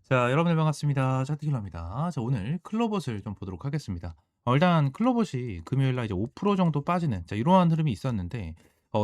자, 여러분들 반갑습니다. 차트킬러입니다. 자, 오늘 클로봇을 좀 보도록 하겠습니다. 일단 클로봇이 금요일 날 이제 5% 정도 빠지는 이러한 흐름이 있었는데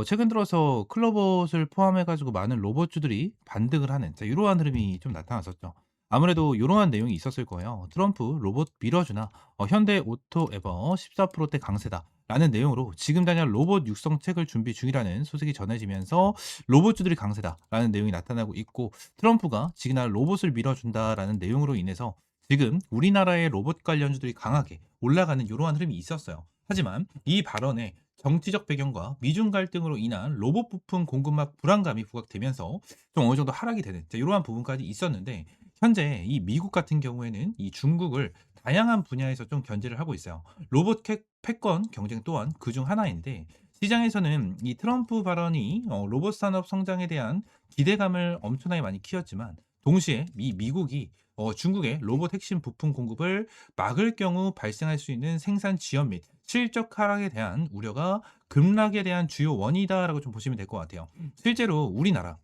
최근 들어서 클로봇을 포함해 가지고 많은 로봇주들이 반등을 하는 이러한 흐름이 좀 나타났었죠. 아무래도 이러한 내용이 있었을 거예요. 트럼프 로봇 밀어주나 현대 오토 에버 14%대 강세다라는 내용으로 지금 당장 로봇 육성책을 준비 중이라는 소식이 전해지면서 로봇주들이 강세다라는 내용이 나타나고 있고, 트럼프가 지금 로봇을 밀어준다라는 내용으로 인해서 지금 우리나라의 로봇 관련주들이 강하게 올라가는 이러한 흐름이 있었어요. 하지만 이 발언에 정치적 배경과 미중 갈등으로 인한 로봇 부품 공급망 불안감이 부각되면서 좀 어느 정도 하락이 되는 이러한 부분까지 있었는데, 현재 이 미국 같은 경우에는 이 중국을 다양한 분야에서 좀 견제를 하고 있어요. 로봇 패권 경쟁 또한 그중 하나인데, 시장에서는 이 트럼프 발언이 로봇 산업 성장에 대한 기대감을 엄청나게 많이 키웠지만, 동시에 미국이 중국의 로봇 핵심 부품 공급을 막을 경우 발생할 수 있는 생산 지연 및 실적 하락에 대한 우려가 급락에 대한 주요 원인이다라고 좀 보시면 될 것 같아요. 실제로 우리나라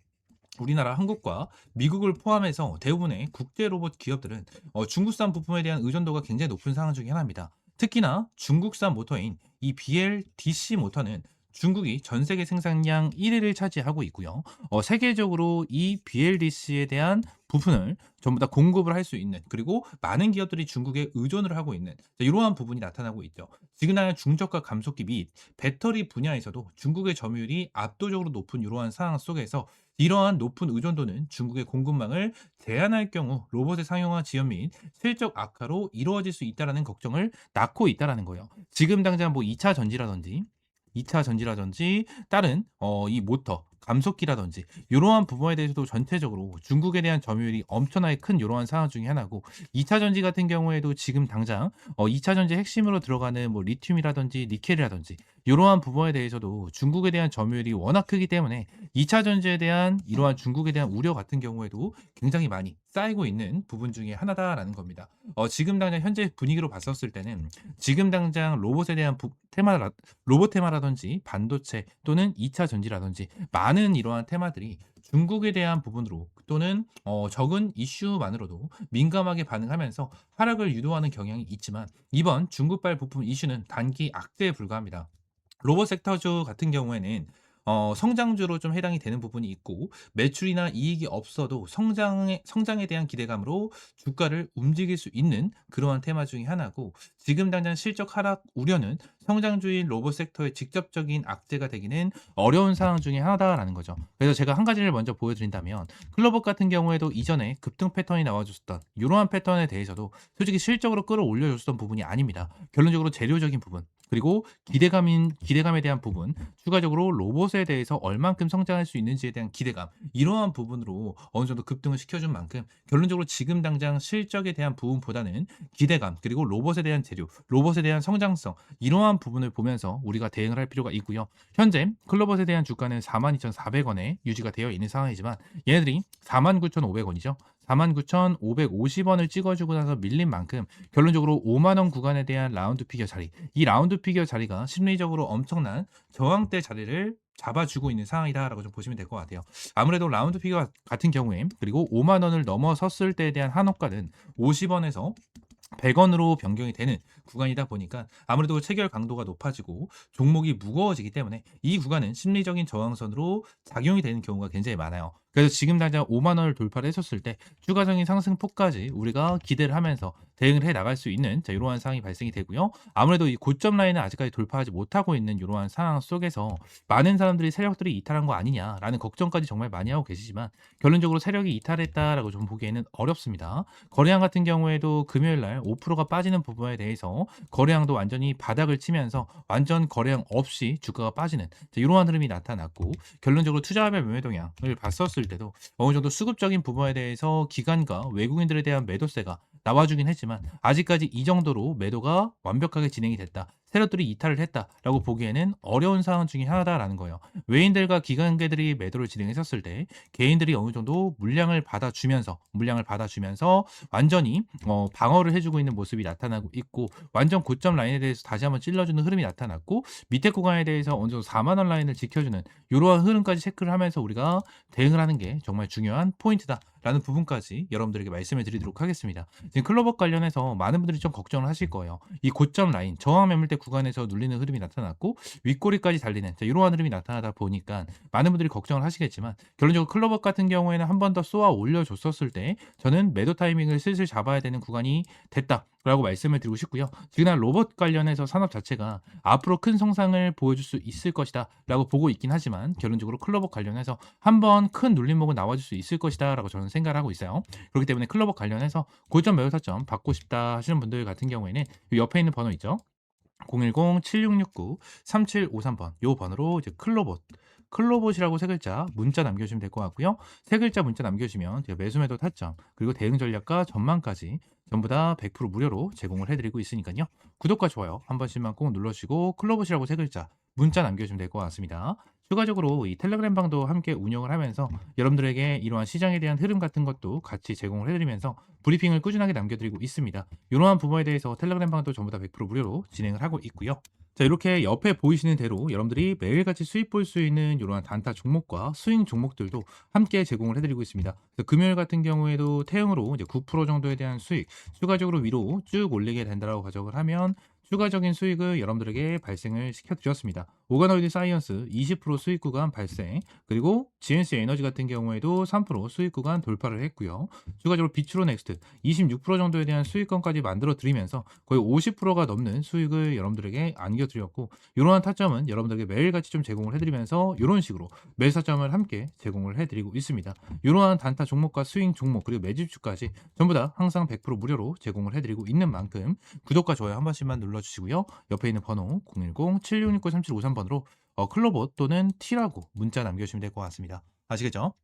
한국과 미국을 포함해서 대부분의 국제 로봇 기업들은 중국산 부품에 대한 의존도가 굉장히 높은 상황 중에 하나입니다. 특히나 중국산 모터인 이 BLDC 모터는 중국이 전 세계 생산량 1위를 차지하고 있고요. 세계적으로 이 BLDC에 대한 부품을 전부 다 공급을 할 수 있는, 그리고 많은 기업들이 중국에 의존을 하고 있는 이러한 부분이 나타나고 있죠. 지금날 중저가 감속기 및 배터리 분야에서도 중국의 점유율이 압도적으로 높은 이러한 상황 속에서 이러한 높은 의존도는 중국의 공급망을 제한할 경우 로봇의 상용화 지연 및 실적 악화로 이루어질 수 있다는 걱정을 낳고 있다는 거예요. 지금 당장 뭐 2차 전지라든지 다른 이 모터, 감속기라든지 이러한 부분에 대해서도 전체적으로 중국에 대한 점유율이 엄청나게 큰 이러한 상황 중에 하나고, 2차 전지 같은 경우에도 지금 당장 2차 전지 핵심으로 들어가는 뭐 리튬이라든지 니켈이라든지 이러한 부분에 대해서도 중국에 대한 점유율이 워낙 크기 때문에 2차 전지에 대한 이러한 중국에 대한 우려 같은 경우에도 굉장히 많이 쌓이고 있는 부분 중에 하나다라는 겁니다. 지금 당장 현재 분위기로 봤었을 때는 지금 당장 로봇에 대한 로봇 테마라든지 반도체 또는 2차 전지라든지 많은 이러한 테마들이 중국에 대한 부분으로 또는 적은 이슈만으로도 민감하게 반응하면서 하락을 유도하는 경향이 있지만, 이번 중국발 부품 이슈는 단기 악재에 불과합니다. 로봇 섹터주 같은 경우에는 성장주로 좀 해당이 되는 부분이 있고, 매출이나 이익이 없어도 성장에 대한 기대감으로 주가를 움직일 수 있는 그러한 테마 중에 하나고, 지금 당장 실적 하락 우려는 성장주인 로봇 섹터의 직접적인 악재가 되기는 어려운 상황 중에 하나다라는 거죠. 그래서 제가 한 가지를 먼저 보여드린다면, 클로버 같은 경우에도 이전에 급등 패턴이 나와줬었던 이러한 패턴에 대해서도 솔직히 실적으로 끌어올려줬던 부분이 아닙니다. 결론적으로 재료적인 부분, 그리고 기대감에 대한 부분, 추가적으로 로봇에 대해서 얼만큼 성장할 수 있는지에 대한 기대감, 이러한 부분으로 어느 정도 급등을 시켜준 만큼 결론적으로 지금 당장 실적에 대한 부분보다는 기대감, 그리고 로봇에 대한 재료, 로봇에 대한 성장성, 이러한 부분을 보면서 우리가 대응을 할 필요가 있고요. 현재 클로봇에 대한 주가는 42,400원에 유지가 되어 있는 상황이지만, 얘네들이 49,500원이죠. 49,550원을 찍어주고 나서 밀린 만큼 결론적으로 5만 원 구간에 대한 라운드 피겨 자리, 이 라운드 피겨 자리가 심리적으로 엄청난 저항대 자리를 잡아주고 있는 상황이다라고 좀 보시면 될 것 같아요. 아무래도 라운드 피겨 같은 경우에, 그리고 5만 원을 넘어섰을 때에 대한 한호가는 50원에서 100원으로 변경이 되는 구간이다 보니까 아무래도 체결 강도가 높아지고 종목이 무거워지기 때문에 이 구간은 심리적인 저항선으로 작용이 되는 경우가 굉장히 많아요. 그래서 지금 당장 5만 원을 돌파를 했었을 때 추가적인 상승폭까지 우리가 기대를 하면서 대응을 해 나갈 수 있는 이러한 상황이 발생이 되고요. 아무래도 이 고점 라인을 아직까지 돌파하지 못하고 있는 이러한 상황 속에서 많은 사람들이 세력들이 이탈한 거 아니냐라는 걱정까지 정말 많이 하고 계시지만, 결론적으로 세력이 이탈했다라고 좀 보기에는 어렵습니다. 거래량 같은 경우에도 금요일 날 5%가 빠지는 부분에 대해서 거래량도 완전히 바닥을 치면서 완전 거래량 없이 주가가 빠지는 이러한 흐름이 나타났고, 결론적으로 투자별 매매 동향을 봤었을 때도 어느 정도 수급적인 부분에 대해서 기관과 외국인들에 대한 매도세가 나와주긴 했지만 아직까지 이 정도로 매도가 완벽하게 진행이 됐다, 세력들이 이탈을 했다라고 보기에는 어려운 상황 중에 하나다라는 거예요. 외인들과 기관계들이 매도를 진행했었을 때 개인들이 어느 정도 물량을 받아주면서 완전히 방어를 해주고 있는 모습이 나타나고 있고, 완전 고점 라인에 대해서 다시 한번 찔러주는 흐름이 나타났고, 밑에 구간에 대해서 어느 정도 4만 원 라인을 지켜주는 이러한 흐름까지 체크를 하면서 우리가 대응을 하는 게 정말 중요한 포인트다라는 부분까지 여러분들에게 말씀을 드리도록 하겠습니다. 지금 클로버 관련해서 많은 분들이 좀 걱정을 하실 거예요. 이 고점 라인 저항 매물대 구간에서 눌리는 흐름이 나타났고 윗꼬리까지 달리는 이러한 흐름이 나타나다 보니까 많은 분들이 걱정을 하시겠지만, 결론적으로 클로버 같은 경우에는 한 번 더 쏘아 올려줬었을 때 저는 매도 타이밍을 슬슬 잡아야 되는 구간이 됐다라고 말씀을 드리고 싶고요. 지금 로봇 관련해서 산업 자체가 앞으로 큰 성장을 보여줄 수 있을 것이다 라고 보고 있긴 하지만, 결론적으로 클로버 관련해서 한번 큰 눌림목은 나와줄 수 있을 것이다 라고 저는 생각을 하고 있어요. 그렇기 때문에 클로버 관련해서 고점 매도 타점 받고 싶다 하시는 분들 같은 경우에는 옆에 있는 번호 있죠, 010-7669-3753번 요 번호로 이제 클로봇이라고 세 글자 문자 남겨주시면 될 것 같고요. 세 글자 문자 남겨주시면 제가 매수 매도 타점 그리고 대응 전략과 전망까지 전부 다 100% 무료로 제공을 해드리고 있으니까요. 구독과 좋아요 한 번씩만 꼭 눌러주시고 클로봇이라고 세 글자 문자 남겨주시면 될 것 같습니다. 추가적으로 이 텔레그램 방도 함께 운영을 하면서 여러분들에게 이러한 시장에 대한 흐름 같은 것도 같이 제공을 해드리면서 브리핑을 꾸준하게 남겨드리고 있습니다. 이러한 부분에 대해서 텔레그램 방도 전부 다 100% 무료로 진행을 하고 있고요. 자, 이렇게 옆에 보이시는 대로 여러분들이 매일같이 수익 볼 수 있는 이러한 단타 종목과 스윙 종목들도 함께 제공을 해드리고 있습니다. 그래서 금요일 같은 경우에도 태형으로 이제 9% 정도에 대한 수익 추가적으로 위로 쭉 올리게 된다라고 가정을 하면 추가적인 수익을 여러분들에게 발생을 시켜드렸습니다. 오가노이드 사이언스 20% 수익 구간 발생, 그리고 GNC 에너지 같은 경우에도 3% 수익 구간 돌파를 했고요. 추가적으로 비추로 넥스트 26% 정도에 대한 수익권까지 만들어 드리면서 거의 50%가 넘는 수익을 여러분들에게 안겨드렸고, 이러한 타점은 여러분들에게 매일같이 좀 제공을 해드리면서 이런 식으로 매수 타점을 함께 제공을 해드리고 있습니다. 이러한 단타 종목과 스윙 종목 그리고 매집주까지 전부 다 항상 100% 무료로 제공을 해드리고 있는 만큼 구독과 좋아요 한 번씩만 눌러주시고요. 옆에 있는 번호 010-7669-3753번으로 클로봇 또는 T라고 문자 남겨주시면 될 것 같습니다. 아시겠죠?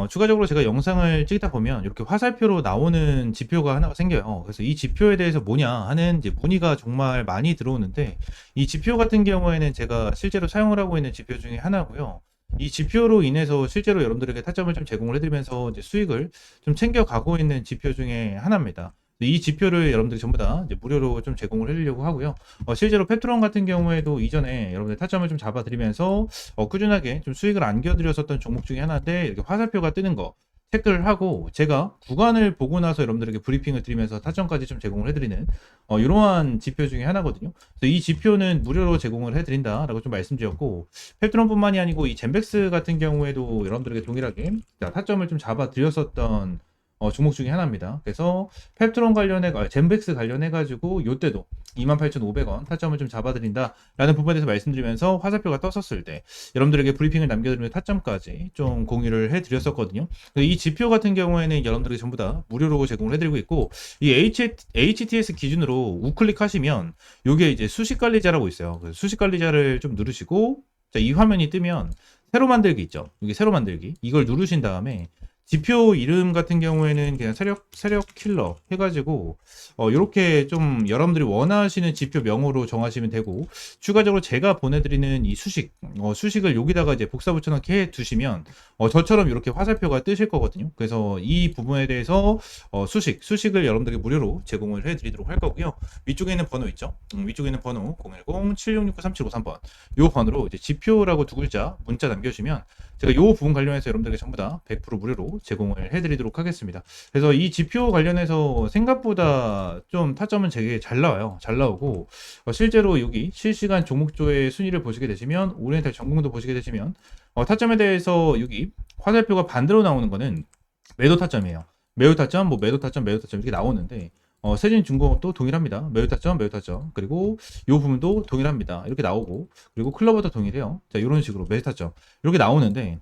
추가적으로 제가 영상을 찍다 보면 이렇게 화살표로 나오는 지표가 하나가 생겨요. 그래서 이 지표에 대해서 뭐냐 하는 이제 문의가 정말 많이 들어오는데, 이 지표 같은 경우에는 제가 실제로 사용을 하고 있는 지표 중에 하나고요. 이 지표로 인해서 실제로 여러분들에게 타점을 좀 제공을 해드리면서 이제 수익을 좀 챙겨가고 있는 지표 중에 하나입니다. 이 지표를 여러분들이 전부 다 이제 무료로 좀 제공을 해드리려고 하고요. 실제로 페트론 같은 경우에도 이전에 여러분들 타점을 좀 잡아드리면서 꾸준하게 좀 수익을 안겨드렸었던 종목 중에 하나인데, 이렇게 화살표가 뜨는 거 체크를 하고 제가 구간을 보고 나서 여러분들에게 브리핑을 드리면서 타점까지 좀 제공을 해드리는 이러한 지표 중에 하나거든요. 그래서 이 지표는 무료로 제공을 해드린다라고 좀 말씀드렸고, 페트론뿐만이 아니고 이 젠백스 같은 경우에도 여러분들에게 동일하게 타점을 좀 잡아드렸었던 종목 중에 하나입니다. 그래서 펩트론 젠백스 관련해가지고 요때도 28,500원 타점을 좀 잡아드린다라는 부분에 대해서 말씀드리면서 화살표가 떴었을 때 여러분들에게 브리핑을 남겨드리면 타점까지 좀 공유를 해드렸었거든요. 이 지표 같은 경우에는 여러분들에게 전부 다 무료로 제공을 해드리고 있고, 이 HTS 기준으로 우클릭 하시면 요게 이제 수식관리자라고 있어요. 수식관리자를 좀 누르시고, 자, 이 화면이 뜨면 새로 만들기 있죠. 여기 새로 만들기 이걸 누르신 다음에 지표 이름 같은 경우에는 그냥 세력 킬러 해가지고 이렇게 좀 여러분들이 원하시는 지표 명으로 정하시면 되고, 추가적으로 제가 보내드리는 이 수식을 여기다가 이제 복사 붙여넣기 해 두시면 저처럼 이렇게 화살표가 뜨실 거거든요. 그래서 이 부분에 대해서 수식을 여러분들에게 무료로 제공을 해드리도록 할 거고요. 위쪽에 있는 번호 있죠. 위쪽에 있는 번호 010-7669-3753번 이 번호로 이제 지표라고 두 글자 문자 남겨주시면 제가 이 부분 관련해서 여러분들에게 전부 다 100% 무료로 제공을 해드리도록 하겠습니다. 그래서 이 지표 관련해서 생각보다 좀 타점은 되게 잘 나와요. 잘 나오고 실제로 여기 실시간 종목조의 순위를 보시게 되시면, 오리엔탈 전공도 보시게 되시면 타점에 대해서 여기 화살표가 반대로 나오는 거는 매도 타점이에요. 매도 타점, 매도 타점 이렇게 나오는데 세진중공업도 동일합니다. 매도 타점, 그리고 이 부분도 동일합니다. 이렇게 나오고, 그리고 클로버도 동일해요. 자, 이런 식으로 매도 타점 이렇게 나오는데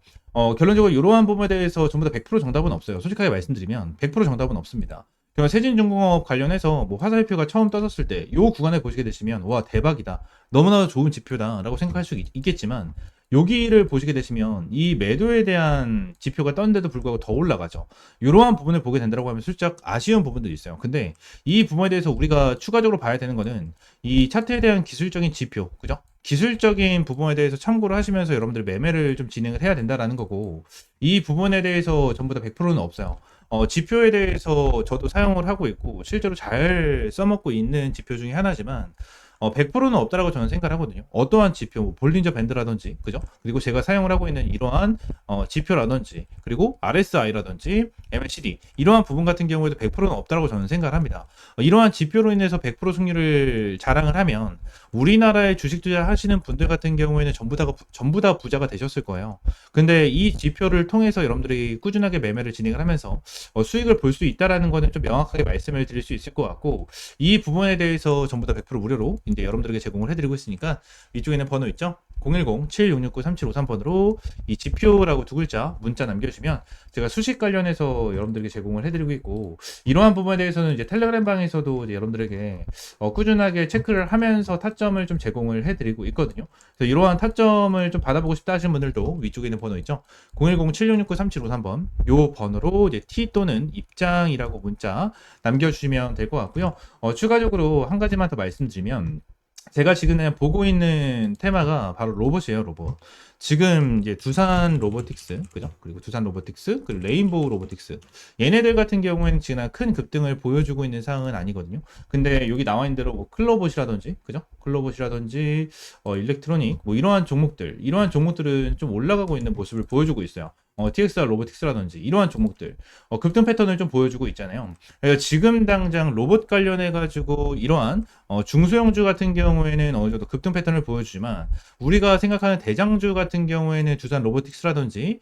결론적으로 이러한 부분에 대해서 전부 다 100% 정답은 없어요. 솔직하게 말씀드리면 100% 정답은 없습니다. 그러면 세진중공업 관련해서 화살표가 처음 떠졌을 때 이 구간에 보시게 되시면 와 대박이다, 너무나 좋은 지표다 라고 생각할 수 있겠지만, 여기를 보시게 되시면 이 매도에 대한 지표가 떴는데도 불구하고 더 올라가죠. 이러한 부분을 보게 된다고 하면 살짝 아쉬운 부분들이 있어요. 근데 이 부분에 대해서 우리가 추가적으로 봐야 되는 거는 이 차트에 대한 기술적인 지표, 그죠? 기술적인 부분에 대해서 참고를 하시면서 여러분들 매매를 좀 진행을 해야 된다라는 거고, 이 부분에 대해서 전부 다 100%는 없어요. 지표에 대해서 저도 사용을 하고 있고 실제로 잘 써먹고 있는 지표 중에 하나지만 100%는 없다라고 저는 생각을 하거든요. 어떠한 지표, 뭐 볼린저 밴드라든지, 그죠? 그리고 제가 사용을 하고 있는 이러한 지표라든지, 그리고 RSI라든지, MACD 이러한 부분 같은 경우에도 100%는 없다라고 저는 생각을 합니다. 이러한 지표로 인해서 100% 승률을 자랑을 하면 우리나라에 주식 투자하시는 분들 같은 경우에는 전부 다 부자가 되셨을 거예요. 근데 이 지표를 통해서 여러분들이 꾸준하게 매매를 진행을 하면서 수익을 볼 수 있다라는 거는 좀 명확하게 말씀을 드릴 수 있을 것 같고, 이 부분에 대해서 전부 다 100% 무료로 이제 여러분들에게 제공을 해드리고 있으니까 위쪽에는 번호 있죠? 010-7669-3753번으로 이 지표라고 두 글자 문자 남겨주시면 제가 수식 관련해서 여러분들에게 제공을 해드리고 있고, 이러한 부분에 대해서는 이제 텔레그램 방에서도 이제 여러분들에게 꾸준하게 체크를 하면서 타점을 좀 제공을 해드리고 있거든요. 그래서 이러한 타점을 좀 받아보고 싶다 하시는 분들도 위쪽에 있는 번호 있죠? 010-7669-3753번 요 번호로 이제 T 또는 입장이라고 문자 남겨주시면 될 것 같고요. 추가적으로 한 가지만 더 말씀드리면, 제가 지금 보고 있는 테마가 바로 로봇이에요, 로봇. 지금 이제 두산 로보틱스, 그죠? 그리고 두산 로보틱스, 그리고 레인보우 로보틱스. 얘네들 같은 경우에는 지금 큰 급등을 보여주고 있는 상황은 아니거든요. 근데 여기 나와 있는 대로 뭐 클로봇이라든지, 그죠? 클로봇이라든지, 일렉트로닉, 뭐 이러한 종목들은 좀 올라가고 있는 모습을 보여주고 있어요. TXR 로보틱스라든지 이러한 종목들 급등 패턴을 좀 보여주고 있잖아요. 그래서 지금 당장 로봇 관련해 가지고 이러한 중소형주 같은 경우에는 어느 정도 급등 패턴을 보여주지만, 우리가 생각하는 대장주 같은 경우에는 두산 로보틱스라든지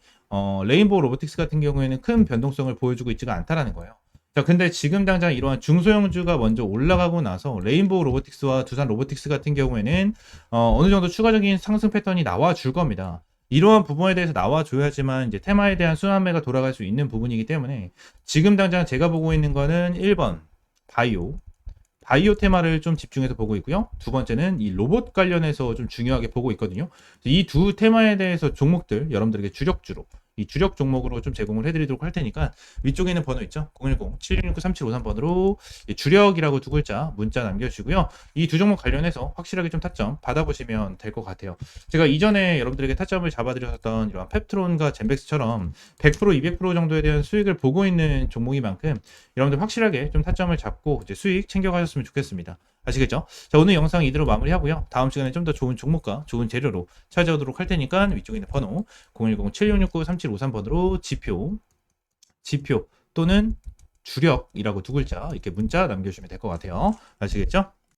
레인보우 로보틱스 같은 경우에는 큰 변동성을 보여주고 있지가 않다라는 거예요. 자, 근데 지금 당장 이러한 중소형주가 먼저 올라가고 나서 레인보우 로보틱스와 두산 로보틱스 같은 경우에는 어느 정도 추가적인 상승 패턴이 나와 줄 겁니다. 이러한 부분에 대해서 나와줘야지만 이제 테마에 대한 순환매가 돌아갈 수 있는 부분이기 때문에, 지금 당장 제가 보고 있는 거는 1번 바이오 테마를 좀 집중해서 보고 있고요. 두 번째는 이 로봇 관련해서 좀 중요하게 보고 있거든요. 이 두 테마에 대해서 종목들 여러분들에게 주력주로, 이 주력 종목으로 좀 제공을 해드리도록 할 테니까 위쪽에 있는 번호 있죠? 010-7669-3753번으로 주력이라고 두 글자 문자 남겨주시고요. 이 두 종목 관련해서 확실하게 좀 타점 받아보시면 될 것 같아요. 제가 이전에 여러분들에게 타점을 잡아드렸던 이런 펩트론과 젠백스처럼 100%, 200% 정도에 대한 수익을 보고 있는 종목인 만큼 여러분들 확실하게 좀 타점을 잡고 이제 수익 챙겨가셨으면 좋겠습니다. 아시겠죠? 자, 오늘 영상 이대로 마무리하고요. 다음 시간에 좀 더 좋은 종목과 좋은 재료로 찾아오도록 할 테니까 위쪽에 있는 번호 010-7669-3753번으로 지표 또는 주력이라고 두 글자 이렇게 문자 남겨주시면 될 것 같아요. 아시겠죠?